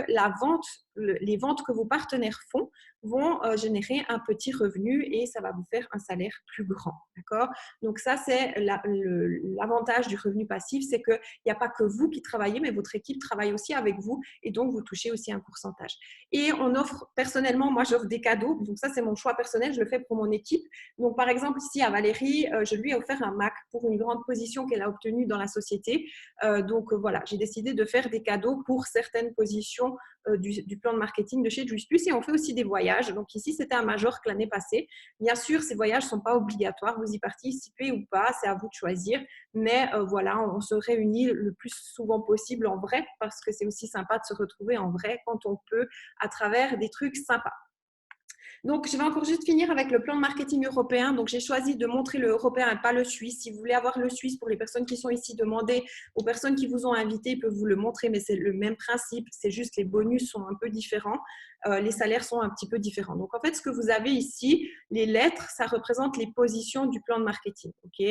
les ventes que vos partenaires font vont générer un petit revenu et ça va vous faire un salaire plus grand, d'accord? Donc ça, c'est l'avantage du revenu passif, c'est qu'il n'y a pas que vous qui travaillez, mais votre équipe travaille aussi avec vous et donc vous touchez aussi un pourcentage. Et on offre, personnellement, moi j'offre des cadeaux, donc ça c'est mon choix personnel, je le fais pour mon équipe. Donc par exemple ici à Valérie, je lui ai offert un Mac pour une grande position qu'elle a obtenue dans la société. Donc voilà, j'ai décidé de faire des cadeaux pour certaines positions du plan de marketing de chez Juice Plus et on fait aussi des voyages. Donc ici, c'était un Majorque l'année passée. Bien sûr, ces voyages ne sont pas obligatoires. Vous y participez ou pas, c'est à vous de choisir. Mais voilà, on se réunit le plus souvent possible en vrai parce que c'est aussi sympa de se retrouver en vrai quand on peut à travers des trucs sympas. Donc, je vais encore juste finir avec le plan de marketing européen. Donc, j'ai choisi de montrer le européen et pas le suisse. Si vous voulez avoir le suisse pour les personnes qui sont ici, demandez aux personnes qui vous ont invité, ils peuvent vous le montrer, mais c'est le même principe. C'est juste les bonus sont un peu différents. Les salaires sont un petit peu différents. Donc, en fait, ce que vous avez ici, les lettres, ça représente les positions du plan de marketing. OK?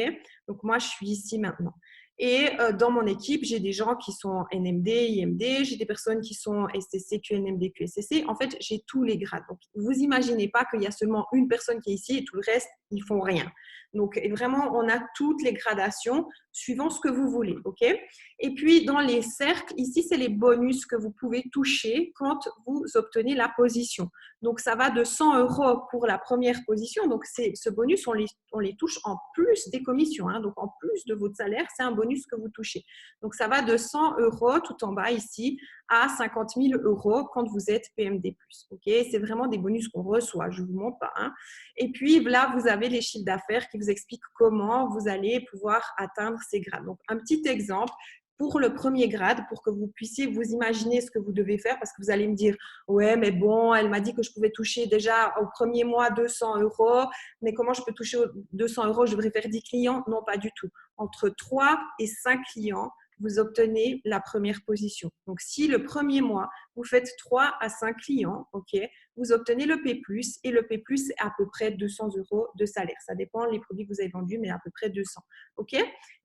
Donc, moi, je suis ici maintenant. Et dans mon équipe, j'ai des gens qui sont NMD, IMD, j'ai des personnes qui sont STC, QNMD, QSCC. En fait, j'ai tous les grades. Donc, vous imaginez pas qu'il y a seulement une personne qui est ici et tout le reste, ils font rien. Donc, vraiment, on a toutes les gradations suivant ce que vous voulez. OK? Et puis, dans les cercles, ici, c'est les bonus que vous pouvez toucher quand vous obtenez la position. Donc, ça va de 100 € pour la première position. Donc, ce bonus, on les touche en plus des commissions. Hein. Donc, en plus de votre salaire, c'est un bonus que vous touchez. Donc, ça va de 100 € tout en bas ici à 50 000 € quand vous êtes PMD+. Okay, c'est vraiment des bonus qu'on reçoit, je ne vous mens pas. Hein. Et puis, là, vous avez les chiffres d'affaires qui vous expliquent comment vous allez pouvoir atteindre ces grades. Donc, un petit exemple pour le premier grade, pour que vous puissiez vous imaginer ce que vous devez faire, parce que vous allez me dire, ouais, mais bon, elle m'a dit que je pouvais toucher déjà au premier mois 200 €, mais comment je peux toucher 200 €? Je devrais faire 10 clients? Non, pas du tout. Entre 3 et 5 clients, vous obtenez la première position. Donc, si le premier mois, vous faites 3 à 5 clients, ok, vous obtenez le P+, et le P+, c'est à peu près 200 € de salaire. Ça dépend les produits que vous avez vendus, mais à peu près 200. OK?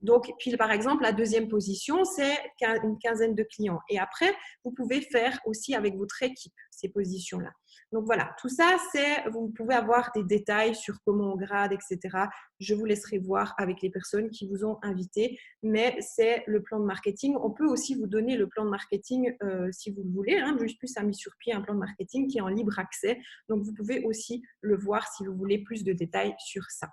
Donc, puis par exemple, la deuxième position, c'est une quinzaine de clients. Et après, vous pouvez faire aussi avec votre équipe ces positions-là. Donc voilà, tout ça, vous pouvez avoir des détails sur comment on grade, etc. Je vous laisserai voir avec les personnes qui vous ont invité, mais c'est le plan de marketing. On peut aussi vous donner le plan de marketing si vous le voulez. Juste Plus a mis sur pied un plan de marketing qui est en libre accès. Donc, vous pouvez aussi le voir si vous voulez plus de détails sur ça.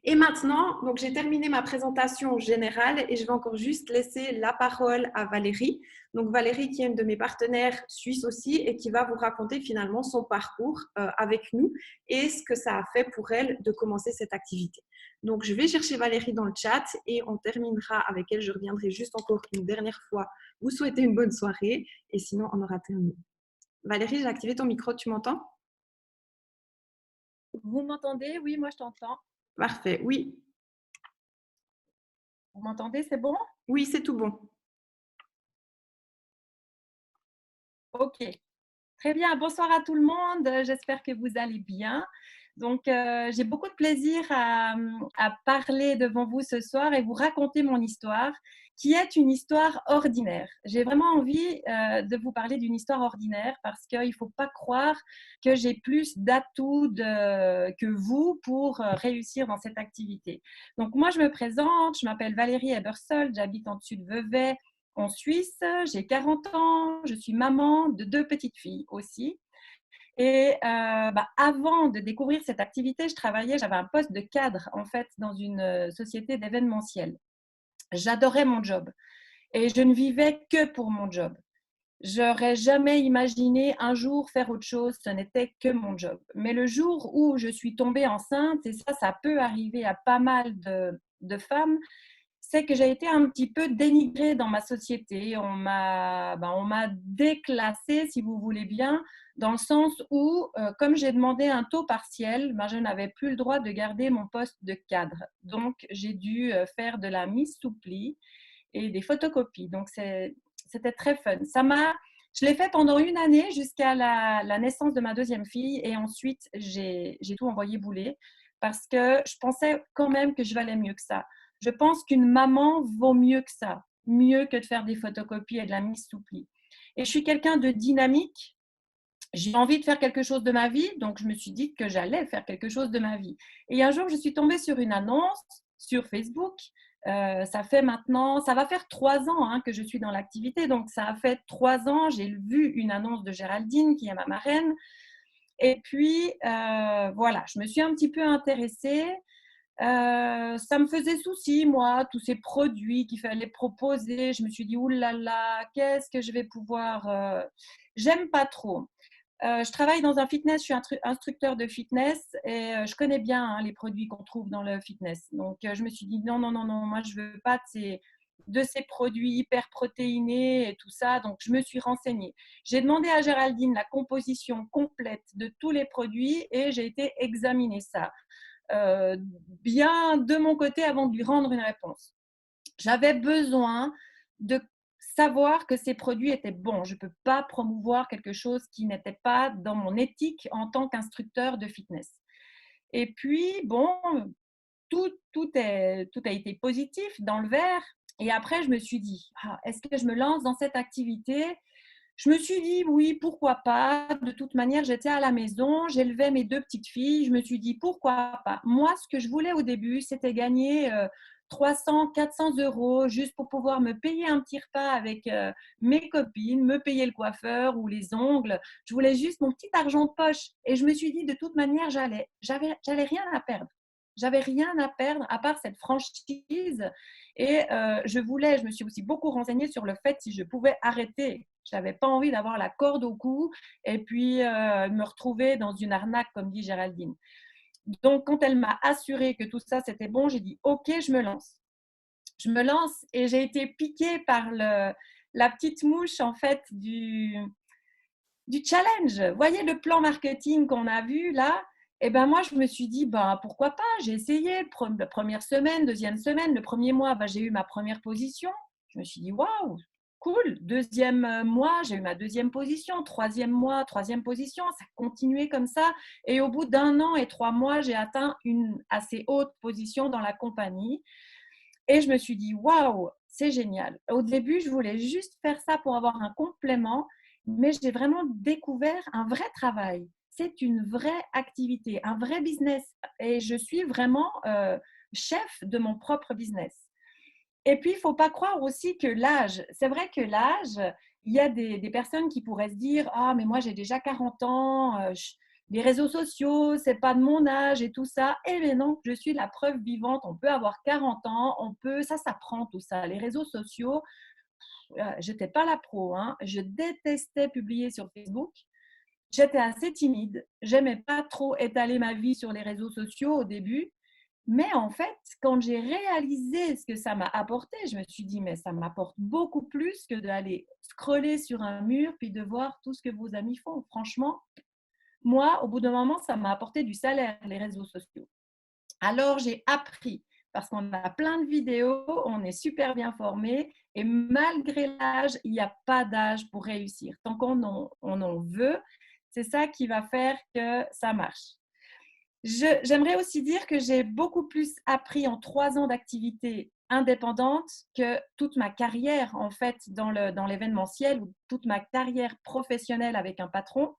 Et maintenant, donc j'ai terminé ma présentation générale et je vais encore juste laisser la parole à Valérie. Donc Valérie qui est une de mes partenaires suisses aussi et qui va vous raconter finalement son parcours avec nous et ce que ça a fait pour elle de commencer cette activité. Donc je vais chercher Valérie dans le chat et on terminera avec elle. Je reviendrai juste encore une dernière fois vous souhaiter une bonne soirée et sinon on aura terminé. Valérie, j'ai activé ton micro, tu m'entends? Vous m'entendez? Oui, moi je t'entends. Parfait, oui. Vous m'entendez? C'est bon? Oui, c'est tout bon. Ok. Très bien. Bonsoir à tout le monde. J'espère que vous allez bien. Donc, j'ai beaucoup de plaisir à parler devant vous ce soir et vous raconter mon histoire, qui est une histoire ordinaire. J'ai vraiment envie de vous parler d'une histoire ordinaire parce qu'il ne faut pas croire que j'ai plus d'atouts que vous pour réussir dans cette activité. Donc, moi, je me présente. Je m'appelle Valérie Ebersold. J'habite en dessus de Vevey, en Suisse. J'ai 40 ans. Je suis maman de 2 petites filles aussi. Et avant de découvrir cette activité, j'avais un poste de cadre en fait dans une société d'événementiel. J'adorais mon job et je ne vivais que pour mon job. J'aurais jamais imaginé un jour faire autre chose, ce n'était que mon job. Mais le jour où je suis tombée enceinte, et ça peut arriver à pas mal de femmes, c'est que j'ai été un petit peu dénigrée dans ma société. On m'a déclassée, si vous voulez bien, dans le sens où, comme j'ai demandé un taux partiel, je n'avais plus le droit de garder mon poste de cadre. Donc, j'ai dû faire de la mise sous pli et des photocopies. Donc, c'était très fun. Je l'ai fait pendant 1 année jusqu'à la naissance de ma deuxième fille et ensuite, j'ai tout envoyé bouler parce que je pensais quand même que je valais mieux que ça. Je pense qu'une maman vaut mieux que ça, mieux que de faire des photocopies et de la mise sous pli. Et je suis quelqu'un de dynamique. J'ai envie de faire quelque chose de ma vie, donc je me suis dit que j'allais faire quelque chose de ma vie. Et un jour, je suis tombée sur une annonce sur Facebook. Ça va faire 3 ans que je suis dans l'activité, donc ça a fait 3 ans. J'ai vu une annonce de Géraldine, qui est ma marraine. Et puis, voilà, je me suis un petit peu intéressée. Ça me faisait souci, moi, tous ces produits qu'il fallait proposer. Je me suis dit, oulala, qu'est-ce que je vais pouvoir… J'aime pas trop. Je travaille dans un fitness, je suis instructeur de fitness et je connais bien les produits qu'on trouve dans le fitness. Donc, je me suis dit, non, non, non, non, moi, je veux pas de ces produits hyper protéinés et tout ça. Donc, je me suis renseignée. J'ai demandé à Géraldine la composition complète de tous les produits et j'ai été examiner ça. Bien de mon côté avant de lui rendre une réponse. J'avais besoin de savoir que ces produits étaient bons. Je ne peux pas promouvoir quelque chose qui n'était pas dans mon éthique en tant qu'instructeur de fitness. Et puis, bon, tout a été positif dans le vert. Et après, je me suis dit, est-ce que je me lance dans cette activité ? Je me suis dit, oui, pourquoi pas. De toute manière, j'étais à la maison, j'élevais mes 2 petites filles. Je me suis dit, pourquoi pas. Moi, ce que je voulais au début, c'était gagner 300, 400 € juste pour pouvoir me payer un petit repas avec mes copines, me payer le coiffeur ou les ongles. Je voulais juste mon petit argent de poche. Et je me suis dit, de toute manière, j'allais rien à perdre. J'avais rien à perdre à part cette franchise. Et je me suis aussi beaucoup renseignée sur le fait si je pouvais arrêter. Je n'avais pas envie d'avoir la corde au cou et puis me retrouver dans une arnaque, comme dit Géraldine. Donc, quand elle m'a assuré que tout ça, c'était bon, j'ai dit « Ok, je me lance ». Je me lance et j'ai été piquée par la petite mouche, en fait, du challenge. Vous voyez le plan marketing qu'on a vu là? Et ben moi, je me suis dit, pourquoi pas? J'ai essayé la première semaine, deuxième semaine, le premier mois, j'ai eu ma première position. Je me suis dit, waouh, Cool. Deuxième mois, j'ai eu ma deuxième position. Troisième mois, troisième position. Ça a continué comme ça. Et au bout d'1 an et 3 mois, j'ai atteint une assez haute position dans la compagnie. Et je me suis dit, waouh, c'est génial. Au début, je voulais juste faire ça pour avoir un complément, mais j'ai vraiment découvert un vrai travail. C'est une vraie activité, un vrai business. Et je suis vraiment chef de mon propre business. Et puis, il ne faut pas croire aussi que l'âge, c'est vrai que l'âge, il y a des personnes qui pourraient se dire, ah, mais moi j'ai déjà 40 ans, les réseaux sociaux, c'est pas de mon âge et tout ça. Eh bien non, je suis la preuve vivante. On peut avoir 40 ans, ça s'apprend tout ça. Les réseaux sociaux, je n'étais pas la pro, hein. Je détestais publier sur Facebook. J'étais assez timide. J'aimais pas trop étaler ma vie sur les réseaux sociaux au début. Mais en fait, quand j'ai réalisé ce que ça m'a apporté, je me suis dit, mais ça m'apporte beaucoup plus que d'aller scroller sur un mur puis de voir tout ce que vos amis font. Franchement, moi, au bout d'un moment, ça m'a apporté du salaire, les réseaux sociaux. Alors, j'ai appris, parce qu'on a plein de vidéos, on est super bien formés, et malgré l'âge, il n'y a pas d'âge pour réussir. Tant on en veut, c'est ça qui va faire que ça marche. J'aimerais aussi dire que j'ai beaucoup plus appris en 3 ans d'activité indépendante que toute ma carrière, en fait, dans l'événementiel ou toute ma carrière professionnelle avec un patron,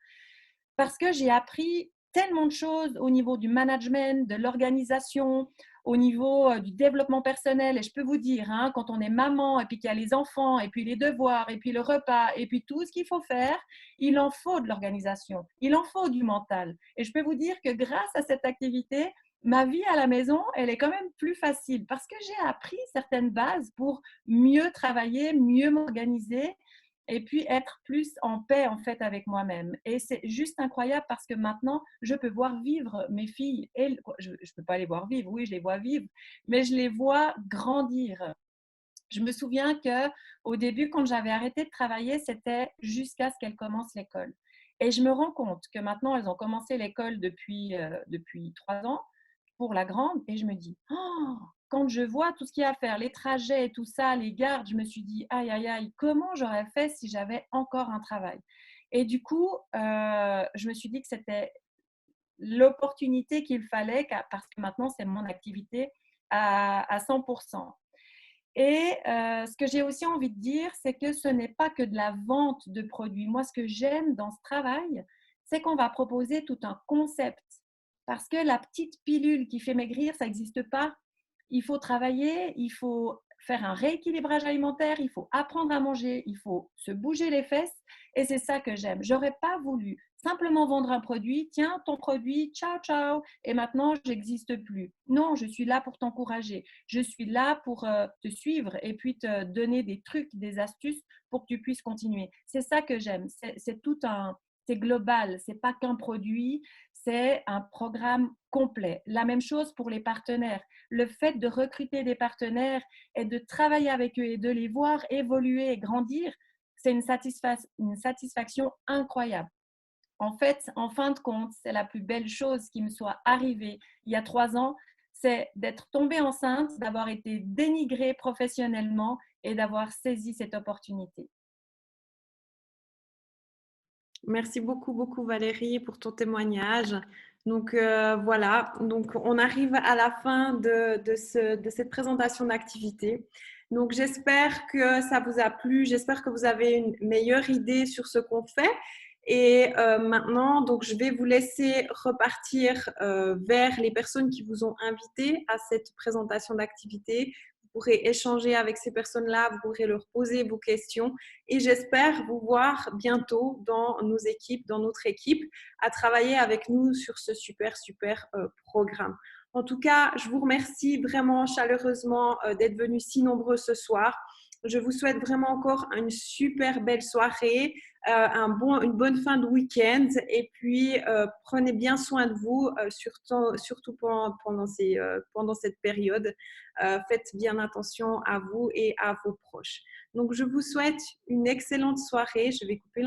parce que j'ai appris tellement de choses au niveau du management, de l'organisation, au niveau du développement personnel. Et je peux vous dire, hein, quand on est maman et puis qu'il y a les enfants et puis les devoirs et puis le repas et puis tout ce qu'il faut faire, il en faut de l'organisation, il en faut du mental. Et je peux vous dire que grâce à cette activité, ma vie à la maison, elle est quand même plus facile parce que j'ai appris certaines bases pour mieux travailler, mieux m'organiser et puis être plus en paix en fait avec moi-même. Et c'est juste incroyable parce que maintenant, je peux voir vivre mes filles. Et je ne peux pas les voir vivre, oui, je les vois vivre, mais je les vois grandir. Je me souviens qu'au début, quand j'avais arrêté de travailler, c'était jusqu'à ce qu'elles commencent l'école. Et je me rends compte que maintenant, elles ont commencé l'école depuis 3 ans pour la grande. Et je me dis, oh, quand je vois tout ce qu'il y a à faire, les trajets et tout ça, les gardes, je me suis dit, aïe, aïe, aïe, comment j'aurais fait si j'avais encore un travail? Et du coup, je me suis dit que c'était l'opportunité qu'il fallait, parce que maintenant, c'est mon activité à 100%. Et ce que j'ai aussi envie de dire, c'est que ce n'est pas que de la vente de produits. Moi, ce que j'aime dans ce travail, c'est qu'on va proposer tout un concept. Parce que la petite pilule qui fait maigrir, ça n'existe pas. Il faut travailler, il faut faire un rééquilibrage alimentaire, il faut apprendre à manger, il faut se bouger les fesses. Et c'est ça que j'aime. J'aurais pas voulu simplement vendre un produit. Tiens, ton produit, ciao, ciao. Et maintenant, j'existe plus. Non, je suis là pour t'encourager. Je suis là pour te suivre et puis te donner des trucs, des astuces pour que tu puisses continuer. C'est ça que j'aime. C'est global. C'est pas qu'un produit. C'est un programme complet. La même chose pour les partenaires. Le fait de recruter des partenaires et de travailler avec eux et de les voir évoluer et grandir, c'est une satisfaction incroyable. En fait, en fin de compte, c'est la plus belle chose qui me soit arrivée il y a 3 ans, c'est d'être tombée enceinte, d'avoir été dénigrée professionnellement et d'avoir saisi cette opportunité. Merci beaucoup, beaucoup Valérie pour ton témoignage. Donc voilà, donc on arrive à la fin de cette présentation d'activité. Donc j'espère que ça vous a plu, j'espère que vous avez une meilleure idée sur ce qu'on fait. Et maintenant, donc je vais vous laisser repartir vers les personnes qui vous ont invité à cette présentation d'activité. Vous pourrez échanger avec ces personnes-là, vous pourrez leur poser vos questions et j'espère vous voir bientôt dans nos équipes, dans notre équipe, à travailler avec nous sur ce super, super programme. En tout cas, je vous remercie vraiment chaleureusement d'être venus si nombreux ce soir. Je vous souhaite vraiment encore une super belle soirée, une bonne fin de week-end et puis prenez bien soin de vous, surtout pendant cette période. Faites bien attention à vous et à vos proches. Donc, je vous souhaite une excellente soirée. Je vais couper